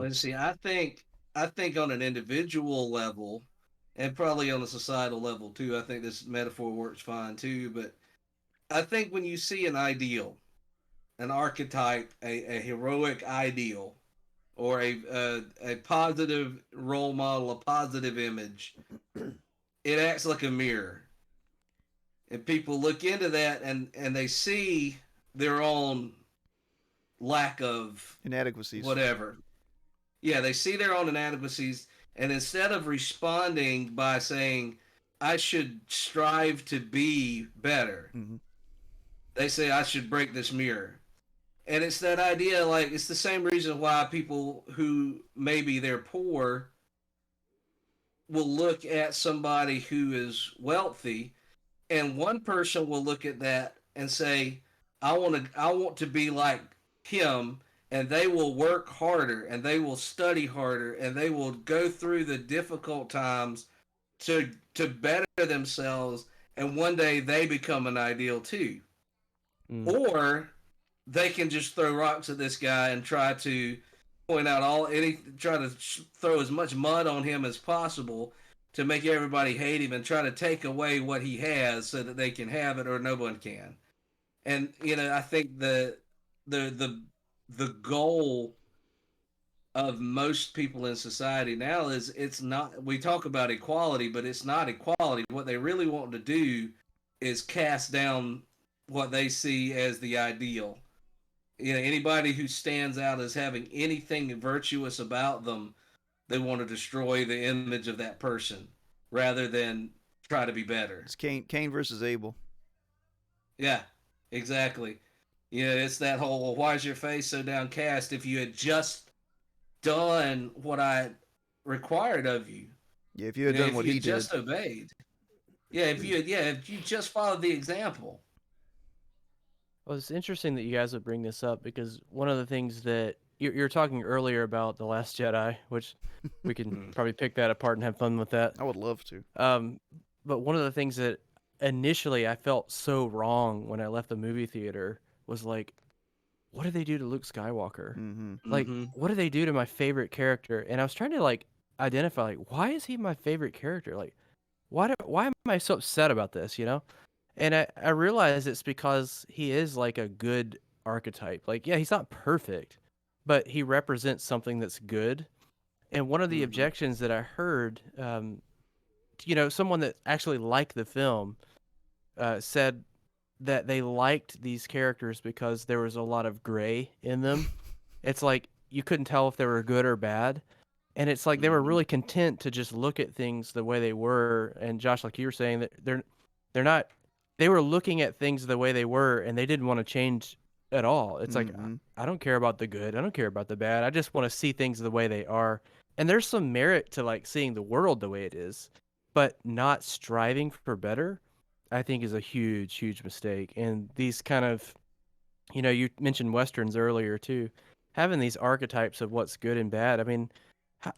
let's see. I think on an individual level, and probably on a societal level too. I think this metaphor works fine too. But I think when you see an ideal, an archetype, a heroic ideal, or a positive role model, a positive image, it acts like a mirror, and people look into that and they see their own lack of Inadequacies. whatever. Yeah, they see their own inadequacies, and instead of responding by saying, I should strive to be better, Hmm. they say, I should break this mirror. And it's that idea, like, it's the same reason why people who maybe they're poor will look at somebody who is wealthy, and one person will look at that and say, I want to be like him, and they will work harder and they will study harder and they will go through the difficult times to better themselves, and one day they become an ideal too. Mm. Or they can just throw rocks at this guy and try to point out try to throw as much mud on him as possible to make everybody hate him and try to take away what he has so that they can have it or no one can. And I think the the the goal of most people in society now is, it's not, we talk about equality, but it's not equality. What they really want to do is cast down what they see as the ideal. Anybody who stands out as having anything virtuous about them, they want to destroy the image of that person rather than try to be better. It's Cain versus Abel. Yeah, exactly. It's that whole, well, why is your face so downcast? If you had just done what I required of you, Yeah, if you had done if what you he had did. just obeyed, if you just followed the example. Well, it's interesting that you guys would bring this up because one of the things that you're talking earlier about The Last Jedi, which we can probably pick that apart and have fun with that. I would love to. Um, but one of the things that initially I felt so wrong when I left the movie theater was like, what did they do to Luke Skywalker? Mm-hmm. Like, Mm-hmm. what did they do to my favorite character? And I was trying to like identify, like, why is he my favorite character? Like, why am I so upset about this? And I realize it's because he is like a good archetype. Like, yeah, he's not perfect, but he represents something that's good. And one of the Mm-hmm. objections that I heard, someone that actually liked the film said that they liked these characters because there was a lot of gray in them. It's like you couldn't tell if they were good or bad. And it's like they were Mm-hmm. really content to just look at things the way they were. And Josh, like you were saying, that they're not they were looking at things the way they were and they didn't want to change at all. It's like Mm-hmm. I don't care about the good, I don't care about the bad. I just want to see things the way they are. And there's some merit to like seeing the world the way it is, but not striving for better, I think is a huge, huge mistake. And these kind of, you mentioned westerns earlier too, having these archetypes of what's good and bad. I mean,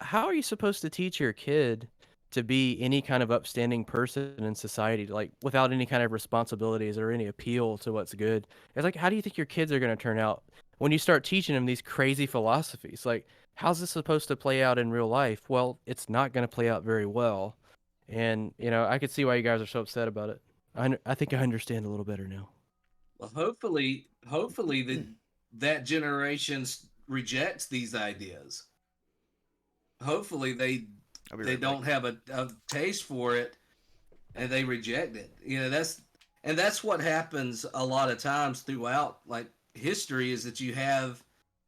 how are you supposed to teach your kid to be any kind of upstanding person in society, like without any kind of responsibilities or any appeal to what's good? It's like, how do you think your kids are going to turn out when you start teaching them these crazy philosophies? Like, how's this supposed to play out in real life? Well, it's not going to play out very well. And, I could see why you guys are so upset about it. I think I understand a little better now. Well, hopefully that generation rejects these ideas. Hopefully I'll be they right back. don't have a taste for it and they reject it. That's what happens a lot of times throughout like history, is that you have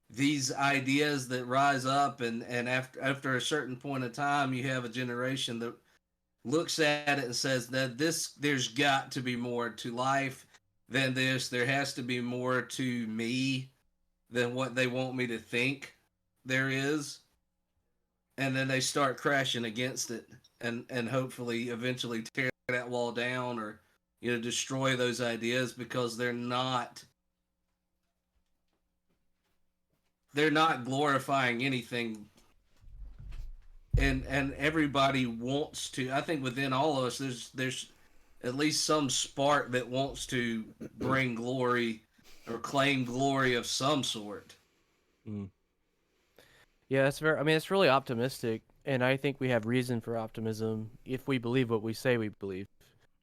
these ideas that rise up, and after a certain point of time you have a generation that looks at it and says that there's got to be more to life than this. There has to be more to me than what they want me to think there is. And then they start crashing against it, and hopefully eventually tear that wall down, or destroy those ideas, because they're not glorifying anything. And everybody wants to, I think within all of us there's at least some spark that wants to bring glory or claim glory of some sort. Mm. Yeah, that's very. I mean, it's really optimistic, and I think we have reason for optimism if we believe what we say we believe.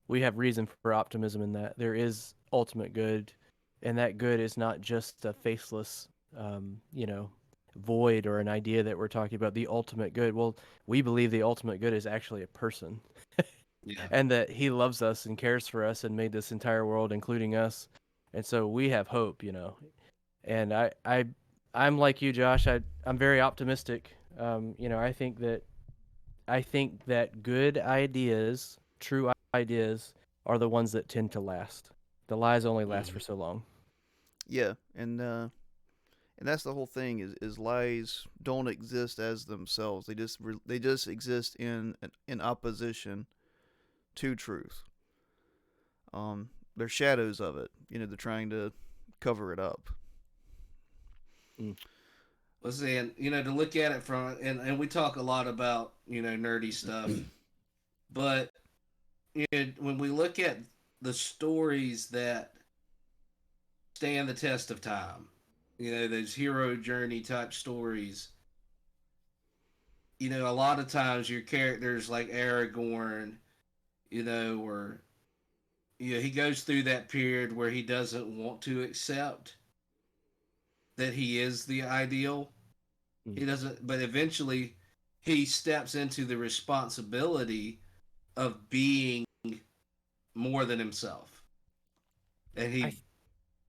We have reason for optimism in that there is ultimate good, and that good is not just a faceless, you know, void or an idea that we're talking about. The ultimate good. Well, we believe the ultimate good is actually a person, Yeah. and that he loves us and cares for us and made this entire world, including us, and so we have hope. And I'm like you, Josh. I'm very optimistic. I think that good ideas, true ideas, are the ones that tend to last. The lies only last for Mhm. so long. Yeah, and that's the whole thing is lies don't exist as themselves. They just exist in opposition to truth. They're shadows of it. They're trying to cover it up. Mm. Let's see, and to look at it from, and we talk a lot about nerdy stuff, but when we look at the stories that stand the test of time, those hero journey type stories, a lot of times your characters like Aragorn, or he goes through that period where he doesn't want to accept that he is the ideal. Mm. He doesn't, but eventually he steps into the responsibility of being more than himself. And I he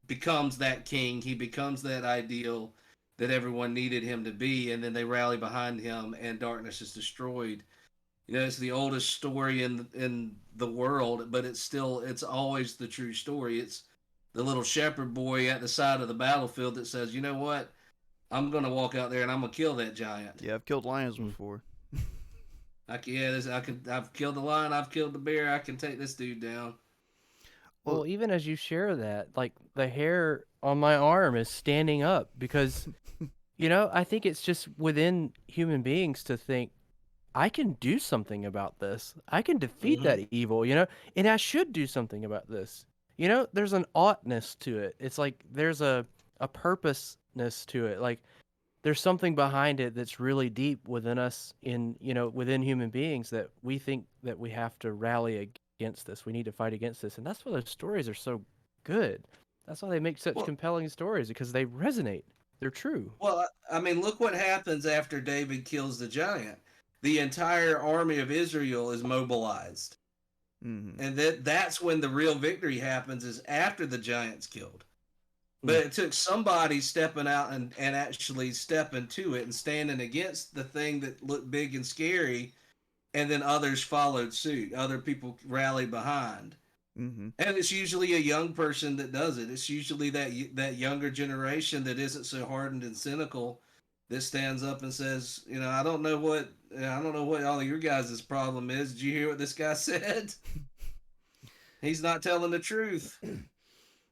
becomes that king, he becomes that ideal that everyone needed him to be, and then they rally behind him and darkness is destroyed. It's the oldest story in the world, but it's always the true story. It's the little shepherd boy at the side of the battlefield that says, "You know what? I'm gonna walk out there and I'm gonna kill that giant. Yeah, I've killed lions Mm. before. I've killed the lion. I've killed the bear. I can take this dude down." Well, Well, even as you share that, like the hair on my arm is standing up because I think it's just within human beings to think I can do something about this. I can defeat Mm-hmm. that evil, and I should do something about this. There's an oughtness to it. It's like there's a purposeness to it. Like there's something behind it that's really deep within us within human beings that we think that we have to rally against this. We need to fight against this. And that's why those stories are so good. That's why they make such Well, compelling stories because they resonate. They're true. well, I mean, look what happens after David kills the giant. The entire army of Israel is mobilized, mm-hmm. and that's when the real victory happens. Is after the giant's killed. But it took somebody stepping out and actually stepping to it and standing against the thing that looked big and scary, and then others followed suit. Other people rallied behind. Mm-hmm. And it's usually a young person that does it. It's usually that younger generation that isn't so hardened and cynical that stands up and says, I don't know what all of your guys' problem is. Did you hear what this guy said? He's not telling the truth.